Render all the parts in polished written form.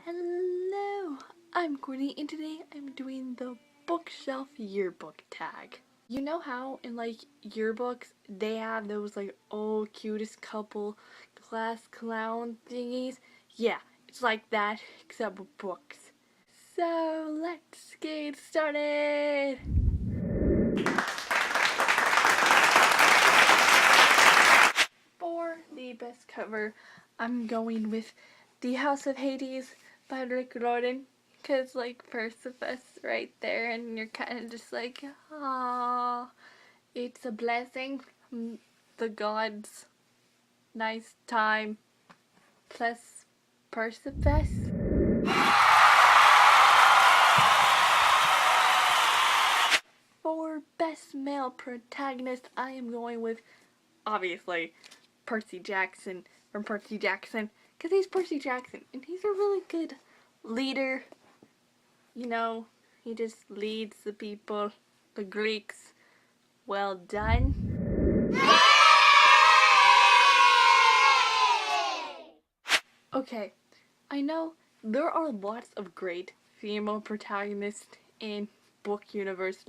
Hello, I'm Courtney and today I'm doing the BookShelf Yearbook Tag. You know how in yearbooks they have those oh cutest couple class clown thingies? Yeah, it's like that except with books. So let's get started! For the best cover, I'm going with The House of Hades by Rick Riordan. Because, Persephone right there, and you're kind of just like, ah, it's a blessing from the gods. Nice time. Plus Persephone. For best male protagonist, I am going with, obviously, Percy Jackson from Percy Jackson. Because he's Percy Jackson, and he's a really good leader. You know, he just leads the people, the Greeks. Well done. Okay, I know there are lots of great female protagonists in book universe,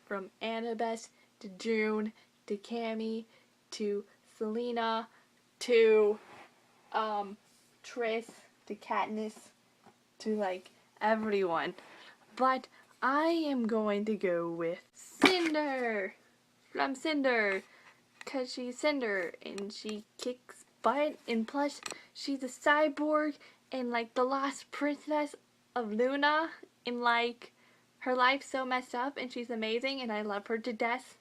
from Annabeth to June to Cammy to Selena to Triss to Katniss to everyone. But I am going to go with Cinder from Cinder, because she's Cinder and she kicks butt, and plus she's a cyborg and the last princess of Luna, and her life's so messed up and she's amazing and I love her to death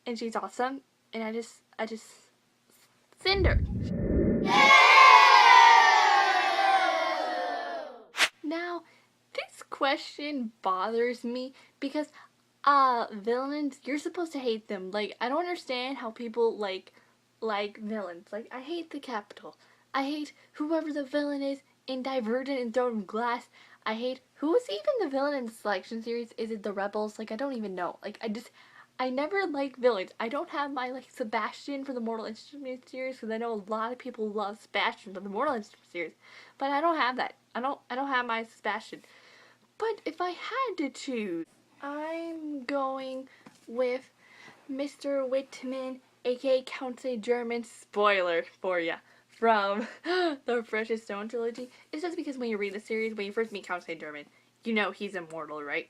and she's awesome and I just Cinder. Now, this question bothers me because villains, you're supposed to hate them. I don't understand how people like villains. I hate the Capitol. I hate whoever the villain is in Divergent and Thrown Glass. I hate who is even the villain in the Selection series. Is it the Rebels? I don't even know. I never like villains. I don't have my Sebastian for the Mortal Instruments series because I know a lot of people love Sebastian for the Mortal Instruments series, but I don't have that. I don't have my Sebastian. But if I had to choose, I'm going with Mr. Whitman, aka Count St. German, spoiler for ya, from the Precious Stone trilogy. It's just because when you read the series, when you first meet Count St. German, you know he's immortal, right?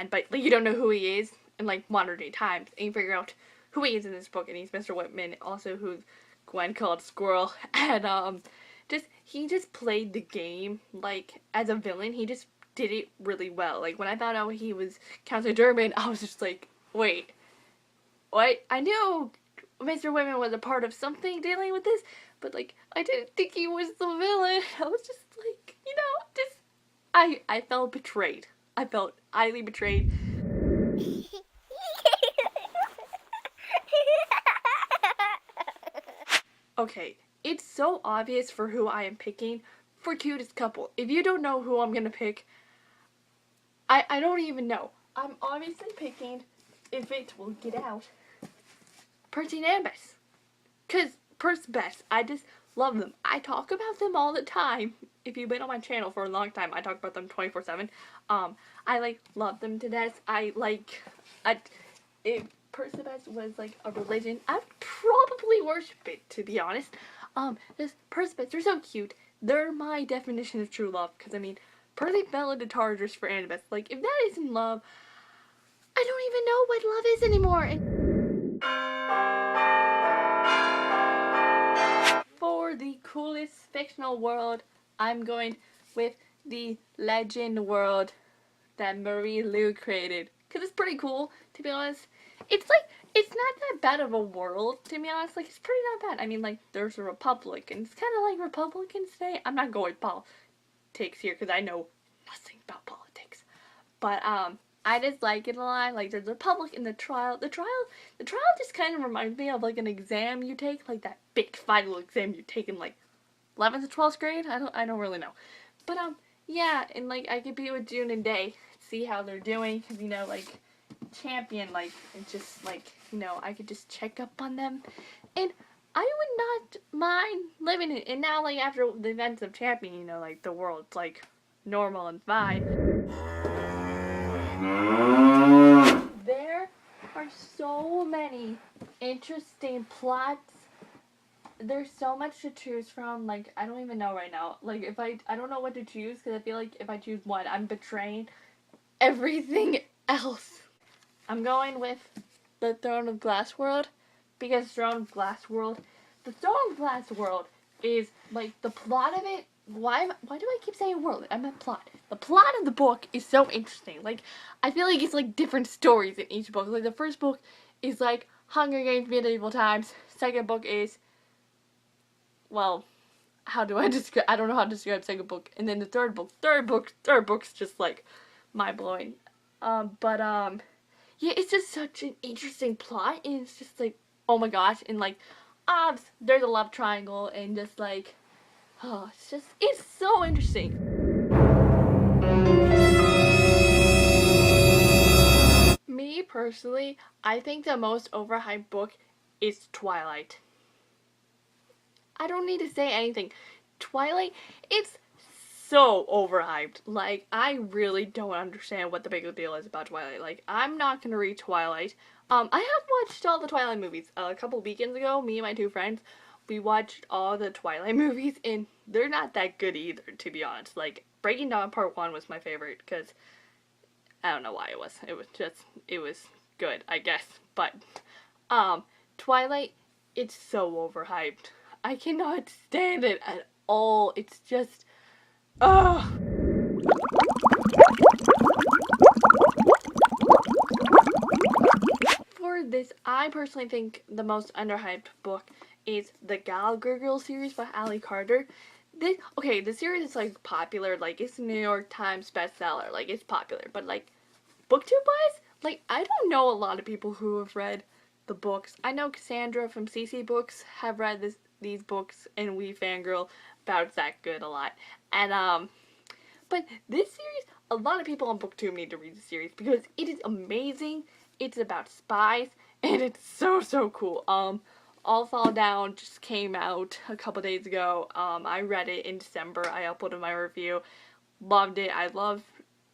But you don't know who he is in modern day times, and you figure out who he is in this book, and he's Mr. Whitman, also who Gwen called Squirrel, and he just played the game as a villain. He just did it really well. When I found out he was Count St. German, I was just like, wait, what? I knew Mr. Whitman was a part of something dealing with this, but I didn't think he was the villain. I was just I felt betrayed. I felt highly betrayed. Okay, it's so obvious for who I am picking for cutest couple. If you don't know who I'm gonna pick, I don't even know. I'm obviously picking, if it will get out, Percy and Annabeth. Because Percy's best. I just love them. I talk about them all the time. If you've been on my channel for a long time, I talk about them 24/7. I love them to death. If Persephone was a religion, I'd probably worship it, to be honest. This Persephone, they're so cute. They're my definition of true love, because Percy fell into Tartarus for Annabeth. If that isn't love, I don't even know what love is anymore. For the coolest fictional world, I'm going with the legend world that Marie Lu created. Because it's pretty cool, to be honest. It's not that bad of a world, to be honest. It's pretty not bad. There's a republic, and it's kind of like Republicans today. I'm not going politics here, because I know nothing about politics. But, I just like it a lot. There's a republic in the trial. The trial just kind of reminds me of, an exam you take. That big final exam you take in, 11th or 12th grade? I don't really know. But, yeah, and, I could be with June and Day, see how they're doing, because, champion, it's just, I could just check up on them, and I would not mind living it. And now, after the events of Champion, the world's, normal and fine. There are so many interesting plots. There's so much to choose from. Like, I don't even know right now. Like, if I don't know what to choose, because I feel like if I choose one, I'm betraying everything else. I'm going with the Throne of Glass World, because the Throne of Glass World is, like, the plot of it. Why do I keep saying world? I meant plot. The plot of the book is so interesting. Like, I feel like it's like different stories in each book. Like, the first book is like Hunger Games medieval times. Second book is, well, how do I describe? I don't know how to describe second book. And then the third book's just like mind blowing. Yeah, it's just such an interesting plot, and it's just like, oh my gosh, and like, there's a love triangle, and just like, oh, it's so interesting. Me, personally, I think the most overhyped book is Twilight. I don't need to say anything. Twilight, it's so overhyped. Like, I really don't understand what the big deal is about Twilight. Like, I'm not gonna read Twilight. I have watched all the Twilight movies. A couple weekends ago, me and my two friends, we watched all the Twilight movies, and they're not that good either, to be honest. Like, Breaking Dawn Part 1 was my favorite, because I don't know why it was. It was good, I guess. But, Twilight, it's so overhyped. I cannot stand it at all. It's just, ugh. For this, I personally think the most underhyped book is the Gallagher Girls series by Ali Carter. The series is like popular, like it's a New York Times bestseller, like it's popular, but like booktube-wise, like I don't know a lot of people who have read the books. I know Cassandra from CC Books have read these books, and we fangirl about that good a lot. And but this series, a lot of people on BookTube need to read the series because it is amazing. It's about spies, and it's so cool. All Fall Down just came out a couple days ago. I read it in December. I uploaded my review. Loved it. I love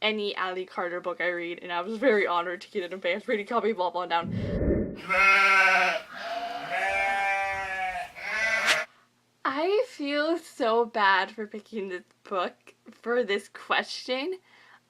any Ali Carter book I read, and I was very honored to get an advanced reading copy of All Fall Down. I feel so bad for picking this book for this question,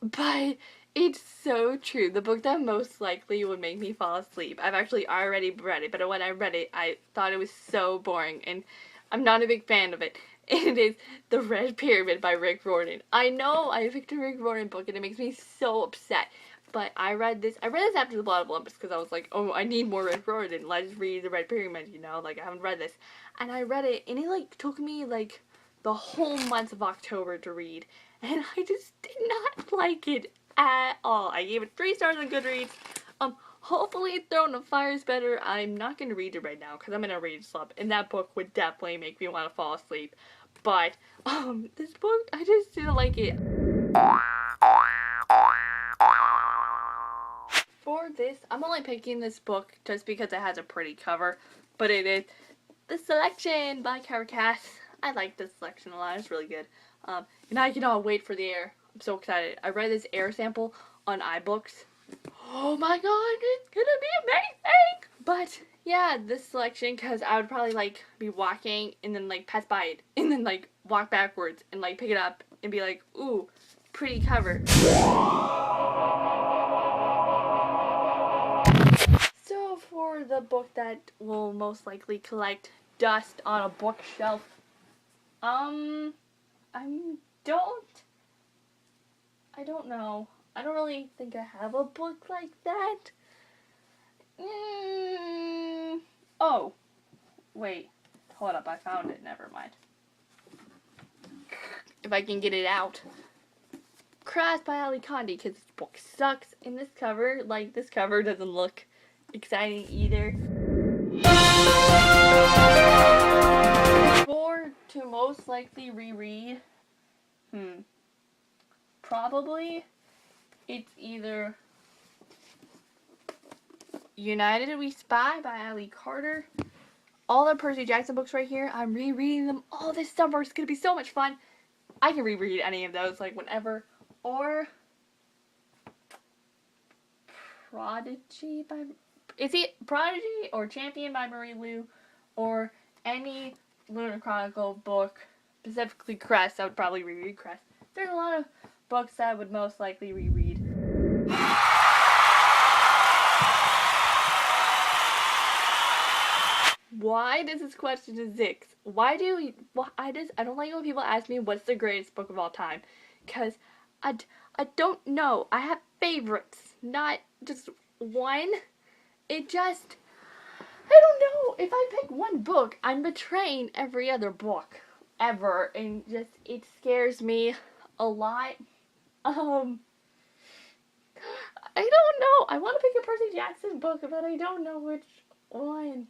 but it's so true. The book that most likely would make me fall asleep. I've actually already read it, but when I read it, I thought it was so boring, and I'm not a big fan of it. It is The Red Pyramid by Rick Riordan. I know I picked a Rick Riordan book, and it makes me so upset. But I read this after The Blood of Olympus, because I was like, oh, I need more Rick Riordan. Let's read The Red Pyramid, you know? Like, I haven't read this. And I read it, and it, like, took me, like, the whole month of October to read. And I just did not like it at all. I gave it 3 stars on GOODREADS. Hopefully Throne of Fire is better. I'm not going to read it right now, because I'm in a read slump. And that book would definitely make me want to fall asleep. But, this book, I just didn't like it. For this, I'm only picking this book just because it has a pretty cover, but it is The Selection by Kara Cass. I like this selection a lot. It's really good. And I cannot wait for the air. I'm so excited. I read this air sample on iBooks. Oh my god, it's gonna be amazing! But yeah, this selection, because I would probably like be walking and then like pass by it and then like walk backwards and like pick it up and be like, ooh, pretty cover. So for the book that will most likely collect dust on a bookshelf, I don't know. I don't really think I have a book like that. Oh, wait. Hold up, I found it. Never mind. If I can get it out. Crash by Ali Condi, because this book sucks. And this cover, this cover doesn't look exciting either. To most likely reread, probably it's either United We Spy by Ali Carter. All the Percy Jackson books right here, I'm rereading them all this summer. It's gonna be so much fun. I can reread any of those, like, whenever. Or Prodigy by... Is it Prodigy or Champion by Marie Lu? Or any Lunar Chronicle book, specifically Crest. I would probably reread Crest. There's a lot of books that I would most likely reread. Why does this question exist? I don't like when people ask me what's the greatest book of all time. Because I don't know. I have favorites, not just one. It just, I don't know. If I pick one book, I'm betraying every other book ever. And just, it scares me a lot. I don't know. I want to pick a Percy Jackson book, but I don't know which one.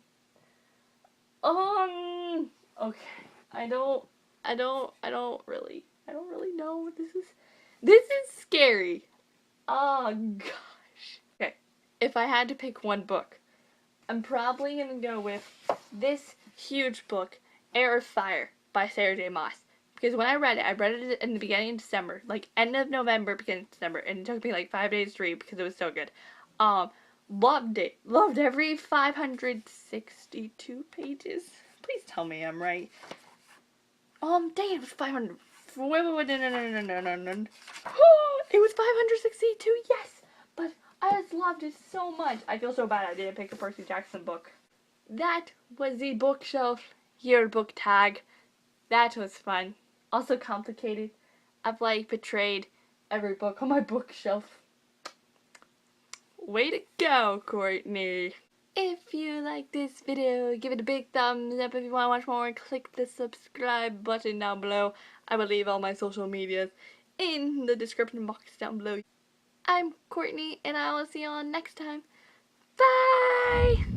Okay. I don't really know. This is scary. Oh, gosh. Okay. If I had to pick one book, I'm probably going to go with this huge book, Air of Fire by Sarah J. Maas. Because when I read it in the beginning of December, like end of November, beginning of December, and it took me like 5 days to read because it was so good. Loved it. Loved every 562 pages. Please tell me I'm right. Dang, it was 500. Wait, no. It was 562, yes! But I just loved it so much. I feel so bad I didn't pick a Percy Jackson book. That was the BookShelf Yearbook Tag. That was fun. Also complicated. I've, like, betrayed every book on my bookshelf. Way to go, Courtney. If you like this video, give it a big thumbs up. If you want to watch more, click the subscribe button down below. I will leave all my social medias in the description box down below. I'm Courtney, and I will see you all next time. Bye!